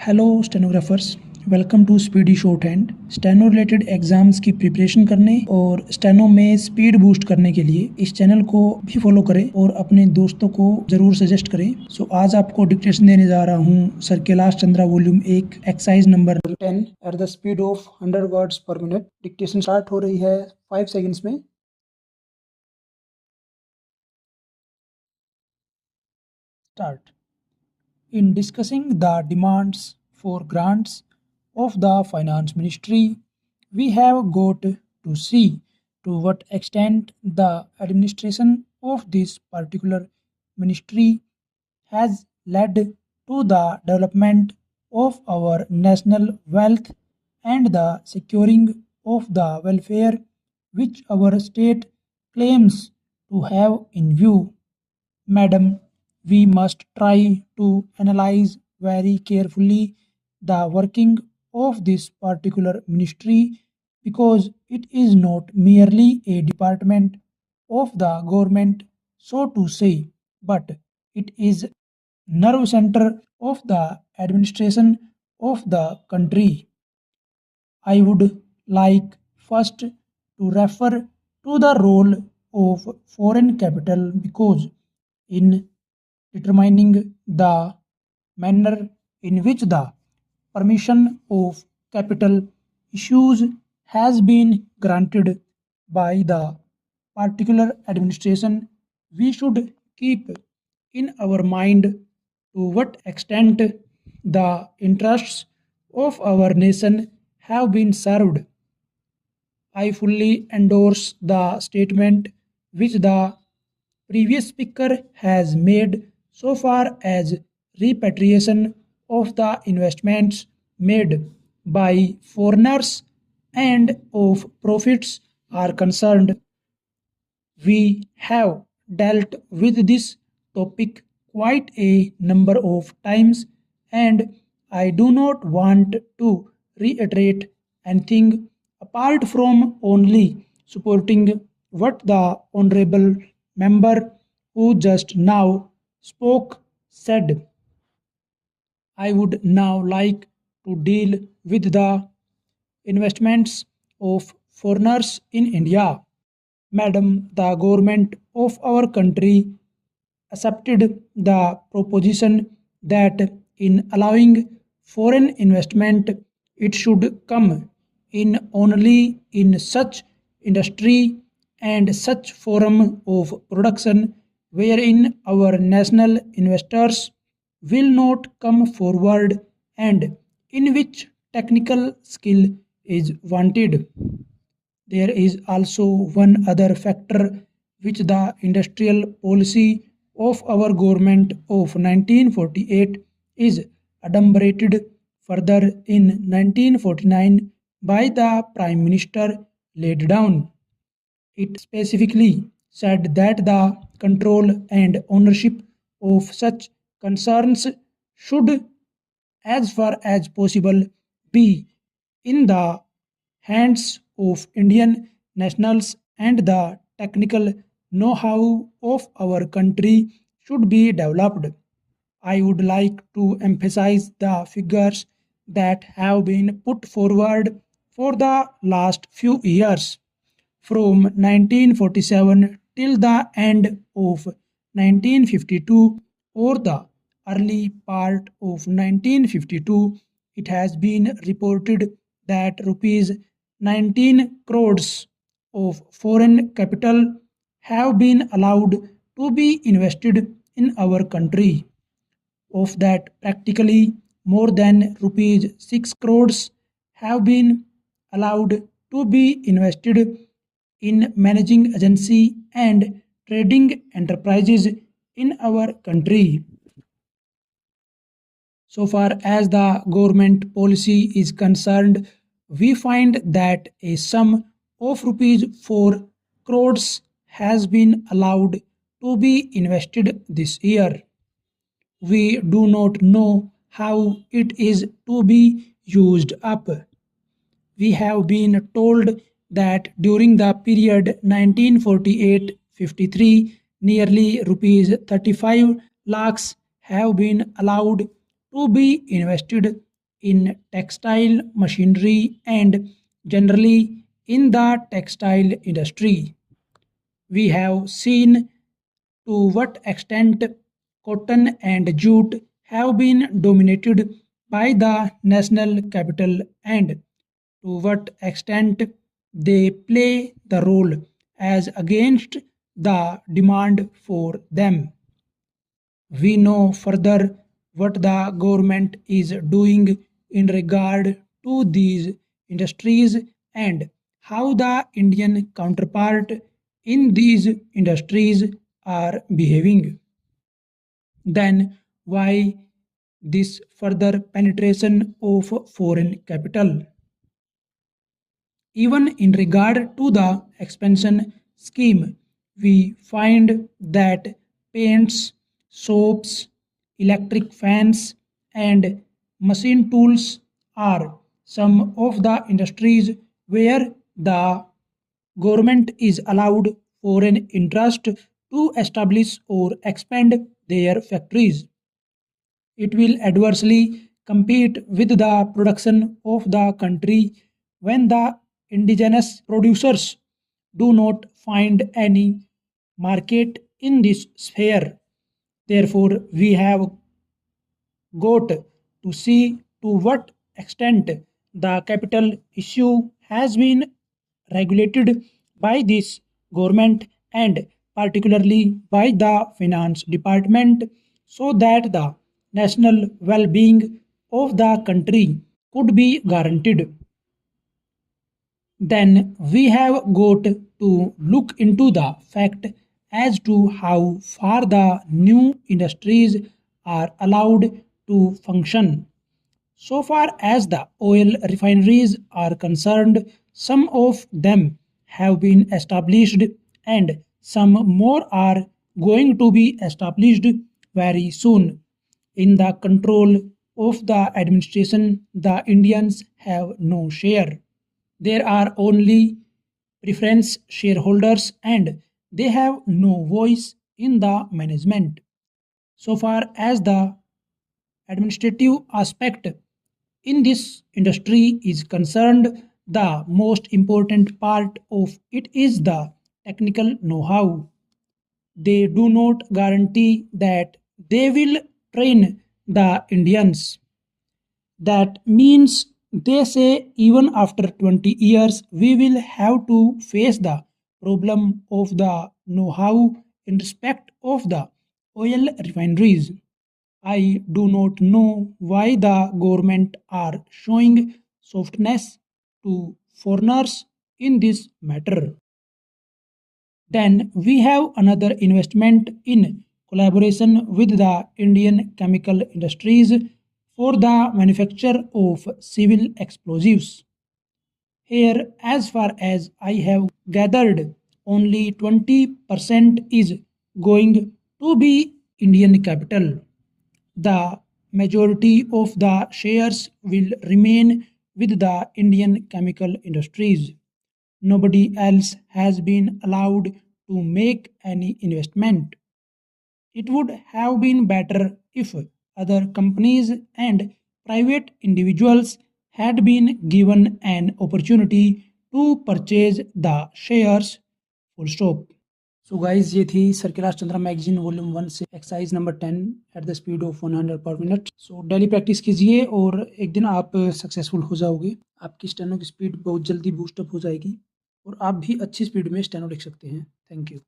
Hello stenographers, welcome to speedy shorthand. Steno related exams की preparation करने और steno में स्पीड बूस्ट करने के लिए इस चैनल को भी फॉलो करें और अपने दोस्तों को जरूर सजेस्ट करें। आज आपको डिक्टेशन देने जा रहा हूँ sir Kailash Chandra volume 1 exercise number 10 at the speed of 100 words पर मिनट। डिक्टेशन स्टार्ट हो रही है 5 सेकेंड्स में। Start. In discussing the demands for grants of the Finance Ministry, we have got to see to what extent the administration of this particular ministry has led to the development of our national wealth and the securing of the welfare which our state claims to have in view. Madam, we must try to analyze very carefully the working of this particular ministry because it is not merely a department of the government, so to say, but it is nerve center of the administration of the country. I would like first to refer to the role of foreign capital because in determining the manner in which the permission of capital issues has been granted by the particular administration, we should keep in our mind to what extent the interests of our nation have been served. I fully endorse the statement which the previous speaker has made so far as repatriation of the investments made by foreigners and of profits are concerned. We have dealt with this topic quite a number of times, and I do not want to reiterate anything apart from only supporting what the Honorable Member who just now spoke said. I would now like to deal with the investments of foreigners in India. Madam, the government of our country accepted the proposition that in allowing foreign investment, it should come in only in such industry and such form of production wherein our national investors will not come forward and in which technical skill is wanted. There is also one other factor which the industrial policy of our government of 1948 is adumbrated further in 1949 by the Prime Minister laid down. It specifically said that the control and ownership of such concerns should, as far as possible, be in the hands of Indian nationals and the technical know how of our country should be developed. I would like to emphasize the figures that have been put forward for the last few years from 1947 till the end of 1952 or the early part of 1952. It has been reported that rupees 19 crores of foreign capital have been allowed to be invested in our country. Of that, practically more than rupees 6 crores have been allowed to be invested in managing agency and trading enterprises in our country. So far as the government policy is concerned, we find that a sum of rupees 4 crores has been allowed to be invested this year. We do not know how it is to be used up. We have been told that during the period 1948-53, nearly rupees 35 lakhs have been allowed to be invested in textile machinery and generally in the textile industry. We have seen to what extent cotton and jute have been dominated by the national capital and to what extent they play the role as against the demand for them. We know further what the government is doing in regard to these industries and how the Indian counterpart in these industries are behaving. Then, why this further penetration of foreign capital? Even in regard to the expansion scheme, we find that paints, soaps, electric fans, and machine tools are some of the industries where the government is allowed foreign interest to establish or expand their factories. It will adversely compete with the production of the country when the indigenous producers do not find any market in this sphere. Therefore, we have got to see to what extent the capital issue has been regulated by this government and particularly by the finance department so that the national well-being of the country could be guaranteed. Then we have got to look into the fact as to how far the new industries are allowed to function. So far as the oil refineries are concerned, some of them have been established and some more are going to be established very soon. In the control of the administration, the Indians have no share. There are only preference shareholders and they have no voice in the management. So far as the administrative aspect in this industry is concerned, the most important part of it is the technical know how. They do not guarantee that they will train the Indians. That means they say even after 20 years we will have to face the problem of the know how in respect of the oil refineries. I do not know why the government are showing softness to foreigners in this matter. Then we have another investment in collaboration with the Indian chemical industries for the manufacture of civil explosives. Here, as far as I have gathered, only 20% is going to be Indian capital. The majority of the shares will remain with the Indian chemical industries. Nobody else has been allowed to make any investment. It would have been better if other companies and private individuals had been given an opportunity to purchase the shares. Full stop. So guys ये थी sir Kailash Chandra magazine volume 1 से exercise number 10 at the speed of 100 पर minute. So daily practice कीजिए और एक दिन आप successful हो जाओगे। आपकी स्टेनो की स्पीड बहुत जल्दी बूस्टअप हो जाएगी और आप भी अच्छी स्पीड में स्टेनो लिख सकते हैं। Thank you.